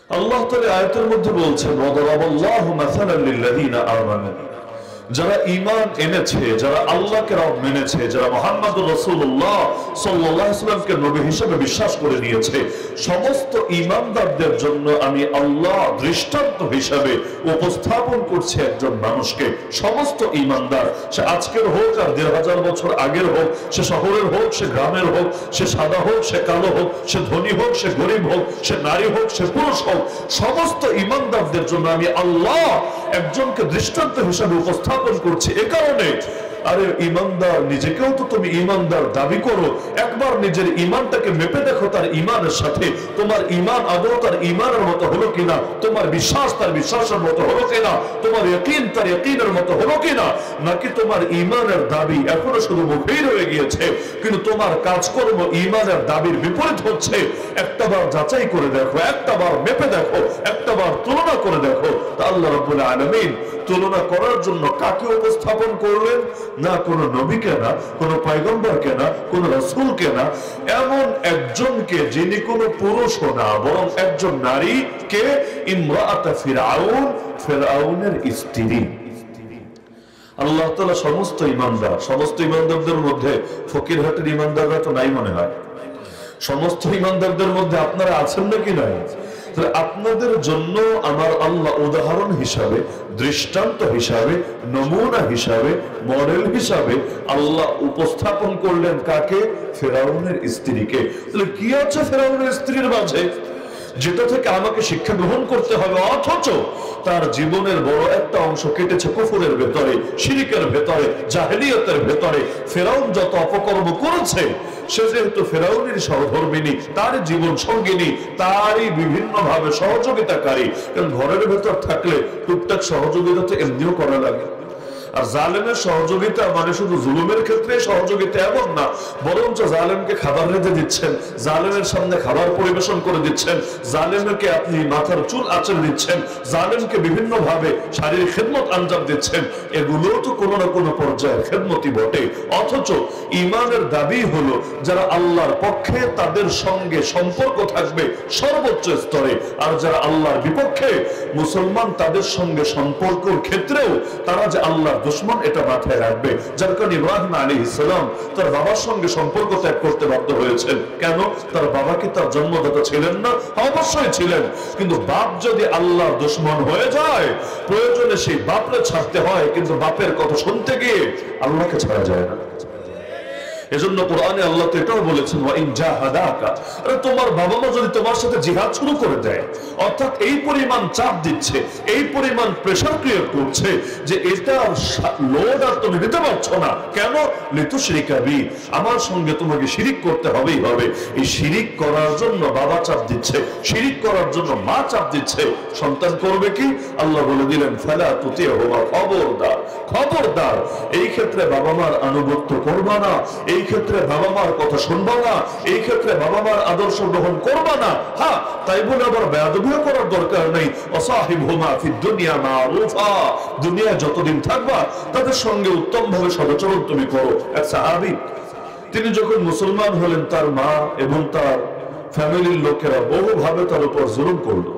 আল্লাহ তাআলা আয়াতের মধ্যে বলছেন ওয়াদারাবাল্লাহু মাসালান লিল্লাযীনা আমানু, যারা ঈমান এনেছে, যারা আল্লাহকে রব মেনেছে, যারা মুহাম্মদুর রাসূলুল্লাহ সাল্লাল্লাহু আলাইহি ওয়াসাল্লামকে নবী হিসেবে বিশ্বাস করে নিয়েছে, সমস্ত ঈমানদারদের জন্য আমি আল্লাহ দৃষ্টান্ত হিসেবে উপস্থাপন করছি একজন মানুষকে। সমস্ত ঈমানদার, সে আজকের হোক আর ১৫০০ বছর আগের হোক, সে শহরের হোক, সে গ্রামের হোক, সে সাদা হোক, সে কালো হোক, সে ধনী হোক, সে গরিব হোক, সে নারী হোক, সে পুরুষ হোক, সমস্ত ঈমানদারদের জন্য আমি আল্লাহ একজনকে দৃষ্টান্ত হিসেবে উপস্থাপন করছি। এ কারণে আরে ঈমানদার, নিজেকেও তো তুমি ঈমানদার দাবি করো, একবার নিজের ঈমানটাকে মেপে দেখো তার ঈমানের সাথে। তোমার ঈমান আদৌ তার ঈমানের মতো হলো কিনা, তোমার বিশ্বাস তার বিশ্বাসের মতো হলো কিনা, তোমার ইয়াকিন তার ইয়াকিনের মতো হলো কিনা, নাকি তোমার ঈমানের দাবি এখনো শুধু মুখেই রয়ে গিয়েছে কিন্তু তোমার কাজকর্ম ঈমানের দাবির বিপরীত হচ্ছে। একটাবার যাচাই করে দেখো, একটাবার মেপে দেখো, একটাবার তুলনা করে দেখো। তা আল্লাহ রাব্বুল আলামিন তুলনা করার জন্য কাকে উপস্থাপন করলেন? না কোন নবীকে, না কোন পয়গম্বরকে, না কোন রাসূলকে, না এমন একজনকে যিনি কোন পুরুষও না, বরং একজন নারীকে, ইমরাআত ফিরআউন, ফিরআউনের স্ত্রী। আল্লাহ তাআলা সমস্ত ঈমানদার, সমস্ত ঈমানদারদের মধ্যে ফকিরহাটের ঈমানদাররা তো নাই মনে হয়। সমস্ত ঈমানদারদের মধ্যে আপনারা আছেন নাকি নাই? আপনাদের জন্য আমার আল্লাহ উদাহরণ হিসাবে, দৃষ্টান্ত হিসাবে, নমুনা হিসাবে, মডেল হিসাবে আল্লাহ উপস্থাপন করলেন কাকে? ফিরআউনের স্ত্রীকে। তাহলে কি আছে ফিরআউনের স্ত্রীর মাঝে যেটা থেকে আমাকে শিক্ষা গ্রহণ করতে হবে? অথচ তার জীবনের বড় একটা অংশ কেটেছে কুফরের ভেতরে, শিরকের ভেতরে, জাহেলিয়তের ভেতরে। ফিরআউন যত অপকর্ম করেছে, সে যেহেতু ফিরআউনের সহধর্মিনী, তার জীবন সঙ্গিনী, তারই বিভিন্ন ভাবে সহযোগিতাকারী। কারণ ঘরের ভেতর থাকলে টুকটাক সহযোগিতা তো এমনিও করা লাগে। আর জালেমের সহযোগিতা মানে শুধু জুলুমের ক্ষেত্রে সহযোগিতা এমন না, বরঞ্চ জালেমকে খাবার রেঁধে দিচ্ছেন, জালেমের সামনে খাবার পরিবেশন করে দিচ্ছেন, জালেমকে আপনি মাথার চুল আঁচড়ে দিচ্ছেন, জালেমকে বিভিন্ন ভাবে শারীরিক খেদমত আঞ্জাম দিচ্ছেন। এগুলোও তো কোনো না কোনো পর্যায়ে খেদমতি বটে। অথচ ঈমানের দাবি হলো যারা আল্লাহর পক্ষে তাদের সঙ্গে সম্পর্ক থাকবে সর্বোচ্চ স্তরে, আর যারা আল্লাহর বিপক্ষে মুসলমান তাদের সঙ্গে সম্পর্কের ক্ষেত্রেও তারা যে আল্লাহর দুশমন এটা মাথায় রাখবে। যার কারণে ইব্রাহিম আলাইহিস সালাম তার বাবার সঙ্গে সম্পর্ক ত্যাগ করতে বাধ্য হয়েছেন। কেন? তার বাবা কি তার জন্মদাতা ছিলেন না? অবশ্যই ছিলেন। কিন্তু বাপ যদি আল্লাহর দুশমন হয়ে যায়, প্রয়োজনে সেই বাপরে ছাড়তে হয়, কিন্তু বাপের কথা শুনতে গিয়ে আল্লাহকে ছাড়া যায় না। এজন্য কোরআনে আল্লাহ তো এটাও বলেছেন ওয়া ইন জাহাদাকা, আরে তোমার বাবা মা যদি তোমার সাথে জিহাদ শুরু করে দেয়, অর্থাৎ এই পরিমাণ চাপ দিচ্ছে, এই পরিমাণ প্রেসার ক্রিয়েট করছে যে এটা লোড আর তুমি নিতে পারছো না, কেন? লিতুশরিকা বি, আমার সঙ্গে তোমাকে শিরিক করতে হবেই হবে। এই শিরিক করার জন্য বাবা চাপ দিচ্ছে, শিরিক করার জন্য মা চাপ দিচ্ছে। সন্তান করবে কি? আল্লাহ বলে দিলেন ফালা তুতিহুমা, খবরদার, খবরদার এই ক্ষেত্রে বাবা মার আনুগত্য করবা না, এই ক্ষেত্রে বাবা মার কথা শুনবা না, এই ক্ষেত্রে বাবা মার আদর্শ গ্রহণ করবা না। হ্যাঁ, তাই বলে আবার বেয়াদবিও করার দরকার নেই। ওয়াসাহিবহুমা ফিদ দুনিয়া মারুফা, দুনিয়ায় যতদিন থাকবা তাদের সঙ্গে উত্তম ভাবে সদাচরণ তুমি করো। এক সাহাবী, তিনি যখন মুসলমান হলেন, তার মা এবং তার ফ্যামিলির লোকেরা বহুভাবে তার উপর জুলুম করলো।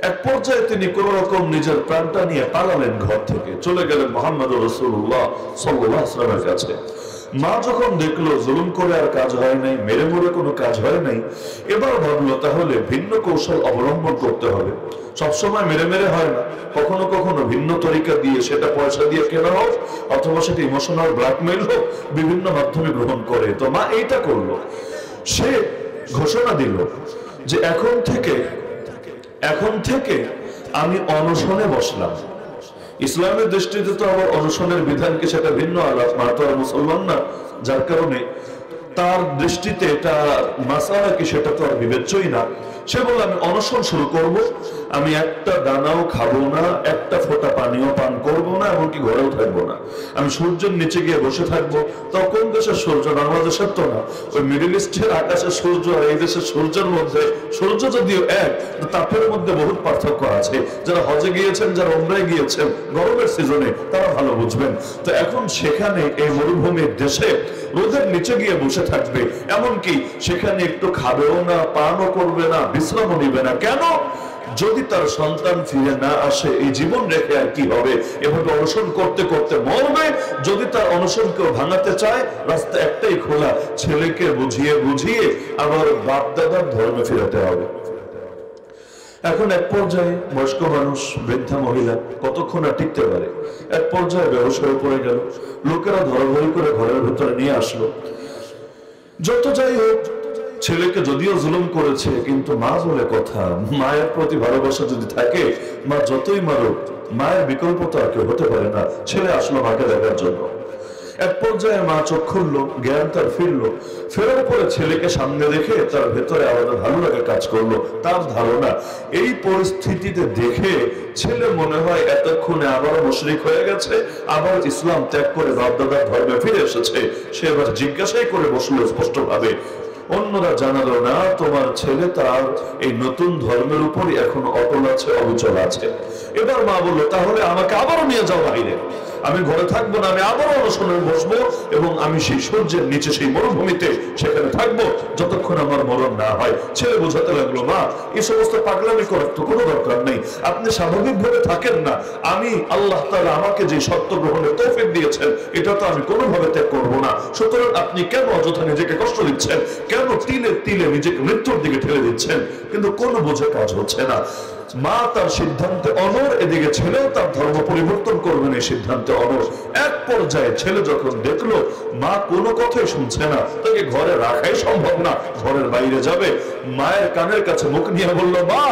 এক পর্যায়ে তিনি কোন রকম নিজের প্রাণটা নিয়ে পালালেন, ঘর থেকে চলে গেলেন মুহাম্মদুর রাসূলুল্লাহ সাল্লাল্লাহু আলাইহি ওয়াসাল্লামের কাছে। মা যখন দেখলো জুলুম করে আর কাজ হয় নাই, মেরে মরে কোনো কাজ হয় নাই, এবার ভাবলো তাহলে ভিন্ন কৌশল অবলম্বন করতে হবে। সবসময় মেরে মেরে হয় না, কখনো কখনো ভিন্ন তরিকা দিয়ে, সেটা পয়সা দিয়ে কেনা হোক অথবা সেটা ইমোশনাল ব্ল্যাকমেইল হোক, বিভিন্ন মাধ্যমে গ্রহণ করে। তো মা এইটা করলো, সে ঘোষণা দিল যে এখন থেকে আমি অনশনে বসলাম। ইসলামের দৃষ্টিতে তো আবার অনশনের বিধান কি সেটা ভিন্ন আলাপ, মা তো আর মুসলমান না, যার কারণে তার দৃষ্টিতে এটা মাসালা কি সেটা তো আর বিবেচ্যই না। সে বলল আমি অনশন শুরু করব, আমি একটা দানাও খাবো না, একটা ফোঁটা পানিও পান করবো না, এমনকি ঘরেও থাকবো না। আমি সূর্যের নিচে গিয়ে বসে থাকবো। তখন কোন দেশের সূর্য? বাংলাদেশের তো না, ওই মিডল ইস্টের আকাশের সূর্য আর এই দেশের সূর্যের মধ্যে, সূর্য যদিও এক, তাপের মধ্যে বহুত পার্থক্য আছে। যারা হজে গিয়েছেন, যারা উমরায় গিয়েছেন গরমের সিজনে, তারা ভালো বুঝবেন। তো এখন সেখানে এই মরুভূমির দেশে রোদের নিচে গিয়ে বসে থাকবে, এমনকি সেখানে একটু খাবেও না, পানও করবে না, বিশ্রামও নিবে না। কেন? যদি তার সন্তান ফিরে না আসে এই জীবন রেখে আর কি হবে, এভাবে অনশন করতে করতে মরবে। যদি তার অনশন কেউ ভাঙাতে চায়, রাস্তা একটাই খোলা, ছেলেকে বুঝিয়ে বুঝিয়ে আবার বাপ দাদার ধর্মে ফিরাতে হবে। এখন এক পর্যায়ে বয়স্ক মানুষ, বৃদ্ধা মহিলা কতক্ষণ আর টিকতে পারে, এক পর্যায়ে বেহুশ হয়ে পড়ে গেল। লোকেরা ধরাধরি করে ঘরের ভেতরে নিয়ে আসলো। যত যাই হোক, ছেলেকে যদিও জুলুম করেছে, কিন্তু মা বলে কথা, মায়ের প্রতি ভালোবাসা যদি থাকে, মা যতই মারুক, মায়ের বিকল্প তো আর কেউ হতে পারে না। ছেলে আসলো মাকে দেখার জন্য। এক পর্যায়ে মা চোখ খুললো, জ্ঞান তার ফিরলো। ফেরার পরে ছেলেকে সামনে দেখে তার ভেতরে আলাদা ভালো লাগে কাজ করলো। তার ধারণা এই পরিস্থিতিতে দেখে ছেলে মনে হয় এতক্ষণে আবারও মুশরিক হয়ে গেছে, আবার ইসলাম ত্যাগ করে বাপ দাদার ধর্মে ফিরে এসেছে। সে এবার জিজ্ঞাসাই করে বসলো স্পষ্ট ভাবে। অন্যরা জানালো না, তোমার ছেলে তার এই নতুন ধর্মের উপরই এখন অটল আছে, অবিচল আছে। এবার মা বললো, তাহলে আমাকে আবারও নিয়ে যাও বাইরে, আমি ঘরে থাকবো না, আমি আবারও অনশনে বসবো এবং আমি সেই সূর্যের নিচে সেই মরুভূমিতে সেখানে থাকবো যতক্ষণ আমার মরণ না হয়। ছেলে বোঝাতে লাগলো, মা এই সমস্ত পাগলামি করার তো কোনো দরকার নেই, আপনি স্বাভাবিকভাবে থাকেন না। আমি আল্লাহ তাআলা আমাকে যে সত্য গ্রহণের তৌফিক দিয়েছেন, এটা তো আমি কোনোভাবে ত্যাগ করবো না। সুতরাং আপনি কেন অযথা নিজেকে কষ্ট দিচ্ছেন, কেন তিলে তিলে নিজেকে মৃত্যুর দিকে ঠেলে দিচ্ছেন? কিন্তু কোনো বোঝে কাজ হচ্ছে না। মা তার সিদ্ধান্তে অনড়, এদিকে ছেলেও তার ধর্ম পরিবর্তন করবেন এই সিদ্ধান্তে অনড়। এক পর্যায়ে ছেলে যখন দেখলো মা কোনো কথাই শুনছে না, তাকে ঘরে রাখাই সম্ভব না, ঘরের বাইরে যাবে, মায়ের কানের কাছে মুখ নিয়ে বলল, মা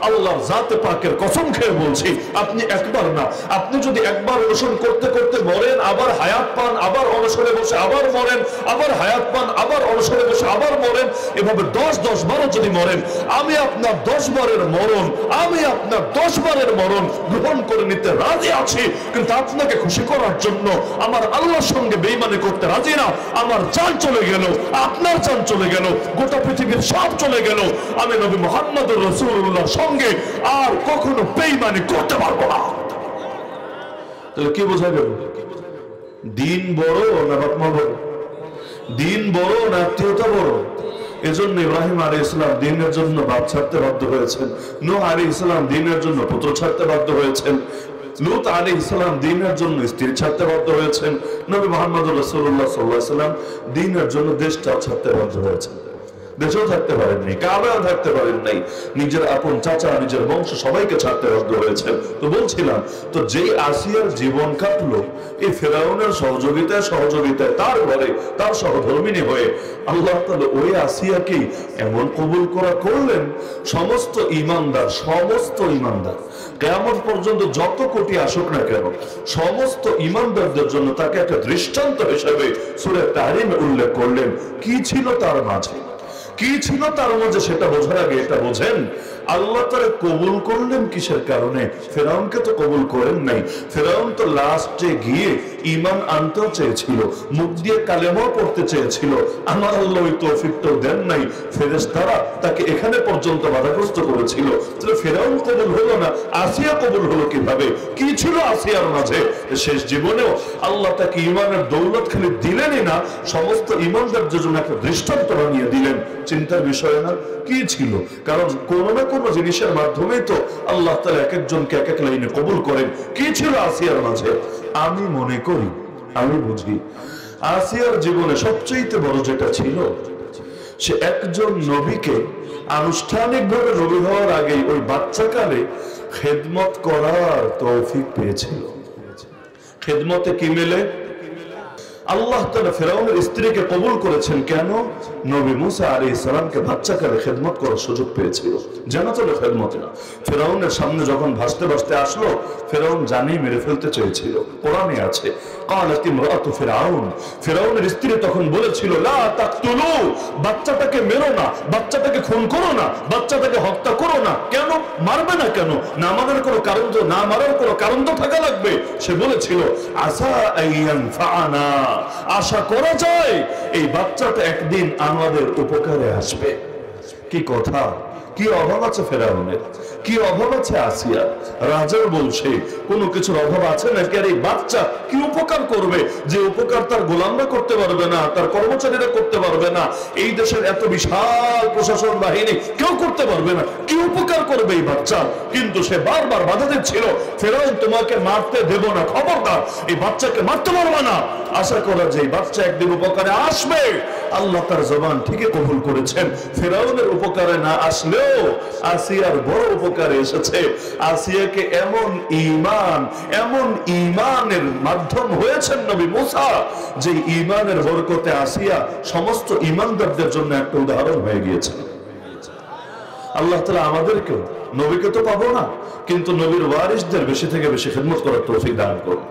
আল্লাহর জাতে পাকের কসম খেয়ে বলছি, আপনি একবার না, আপনি যদি একবার অনশন করতে করতে মরেন, আবার হায়াত পান, আবার অনশনে বসে আবার মরেন, আবার হায়াত পান, আবার অনশনে বসে আবার মরেন, এভাবে 10 বারও যদি মরেন, আমি আপনার 10 বারের মরণ, আমি আপনার 10 বারের মরণ গ্রহণ করে নিতে রাজি আছি। কিন্তু আপনাকে খুশি করার জন্য আমার আল্লাহর সঙ্গে বেঈমানি করতে রাজি না। আমার জান চলে গেল, আপনার জান চলে গেল, গোটা পৃথিবীর সব চলে গেল, আমি নবী মুহাম্মদুর রাসূলুল্লাহর সঙ্গে আর কখনো বেঈমানি করতে পারবো না। তাহলে কি বোঝা গেল? দিন বড় না বাপ মা বড়? দিন বড় না আত্মীয়তা বড়? এজন্য ইব্রাহিম আলাইহিস সালাম দ্বীনের জন্য বাপ ছাড়তে বাধ্য হয়েছেন, নূহ আলাইহিস সালাম দ্বীনের জন্য পুত্র ছাড়তে বাধ্য হয়েছেন, লূত আলাইহিস সালাম দ্বীনের জন্য স্ত্রী ছাড়তে বাধ্য হয়েছেন, নবী মুহাম্মদুর রাসূলুল্লাহ সাল্লাল্লাহু আলাইহি ওয়াসাল্লাম দ্বীনের জন্য দেশটাও ছাড়তে বাধ্য হয়েছেন। দেশেও থাকতে পারেননি, কাবাও থাকতে পারেন নাই, নিজের আপন চাচা, নিজের বংশ সবাইকে ছাড়তে বাধ্য হয়েছেন। তো বলছিলাম, তো যেই আসিয়ার জীবন কাটলো এই ফেরাউনের সহযোগিতায় তার ঘরে তার সহধর্মিণী হয়ে, আল্লাহ তাআলা ওই আসিয়াকেই এমন কবুল করলেন, সমস্ত ঈমানদার কিয়ামত পর্যন্ত যত কোটি আসুক না কেন, সমস্ত ঈমানদারদের জন্য তাকে একটা দৃষ্টান্ত হিসেবে সূরা তাহরিমে উল্লেখ করলেন। কি ছিল তার মাঝে, কি ছিল তার মাঝে সেটা বোঝার আগে এটা বোঝেন, আল্লাহ তারা কবুল করলেন কিসের কারণে? ফেরাউনকে তো কবুল করেন নাই। ফেরাউন তো লাস্টে গিয়ে ঈমান আনতেও চেয়েছিল, মুখ দিয়ে কালেমাও পড়তে চেয়েছিল, আমার আল্লাহ ওই তৌফিকটাও দেন নাই। ফেরেশতারা তাকে এখানে পর্যন্ত বাধাগ্রস্ত করেছিল। তাহলে ফেরাউন কবুল হলো না, আসিয়া কবুল হলো কিভাবে? কি ছিল আসিয়ার মাঝে? শেষ জীবনেও আল্লাহ তাকে ঈমানের দৌলত খালি দিলেনই না, সমস্ত ঈমানদারদের জন্য একটা দৃষ্টান্ত বানিয়ে দিলেন। চিন্তার বিষয় না? কি ছিল? কারণ কোনো না কোনো জিনিসের মাধ্যমেই তো আল্লাহ তাআলা এক একজনকে এক এক লাইনে কবুল করেন। কি ছিল আসিয়ার মাঝে? আমি মনে করি, আমি বুঝি, আসিয়ার জীবনে সবচেয়ে বড় যেটা ছিল, সে একজন নবীকে আনুষ্ঠানিকভাবে নবী হওয়ার আগেই ওই বাচ্চাকালে খেদমত করার তৌফিক পেয়েছিল। খেদমতে কি মেলে? আল্লাহ তাআলা ফেরাউনের স্ত্রীকে কবুল করেছেন কেন? নবী মুসা আলাইহিস সালামকে বাচ্চাকালে খেদমত করার সুযোগ পেয়েছিল। জান্নাতুল খেদমতে না, ফেরাউনের সামনে যখন ভাসতে ভাসতে আসলো, ফেরাউন জানিয়ে মেরে ফেলতে চেয়েছিল। কোরআনে আছে, ক্বালাত ইমরাতু ফিরআউন, ফেরাউনের স্ত্রী তখন বলেছিল, লা তাকতুলু, বাচ্চাটাকে মেরো না, বাচ্চাটাকে খুন করো না, বাচ্চাটাকে হত্যা করো না। কেন মারবে না? কেন না মারার কোনো কারণ তো, না মারার কোনো কারণ তো থাকা লাগবে। সে বলেছিল, আসা আইয়ান ফাআনা, আশা করা যায় এই বাচ্চাটা একদিন আমাদের উপকারে আসবে। কি কথা! কি অভাব আছে ফেরাউনের, কি অভাব আছে আসিয়া? রাজার বলছে কোনো কিছুর অভাব আছে নাকি? আর এই বাচ্চা কি উপকার করবে যে উপকার তার গোলামরা করতে পারবে না, তার কর্মচারীরা করতে পারবে না, এই দেশের এত বিশাল প্রশাসন বাহিনী কেউ করতে পারবে না, কি উপকার করবে এই বাচ্চা? কিন্তু সে বারবার বাধা দিচ্ছিল, ফেরাউন তোমাকে মারতে দেব না, খবরদার এই বাচ্চাকে মারতে পারবে না। আশা করা যে বাচ্চা একদিন উপকারে আসবে। আল্লাহ তার জবান ঠিকই কবুল করেছেন। ফেরাউনের উপকারে না আসলেও আসিয়ার বড় উপকারে এসেছে। আসিয়াকে এমন ঈমানের মাধ্যম হয়েছেন নবী মুসা, যে ঈমানের বরকতে আসিয়া সমস্ত ঈমানদারদের জন্য একটা উদাহরণ হয়ে গিয়েছে। আল্লাহ তাআলা আমাদেরকেও, নবীকে তো পাবো না, কিন্তু নবীর ওয়ারিসদের বেশি থেকে বেশি খিদমত করার তৌফিক দান করুন।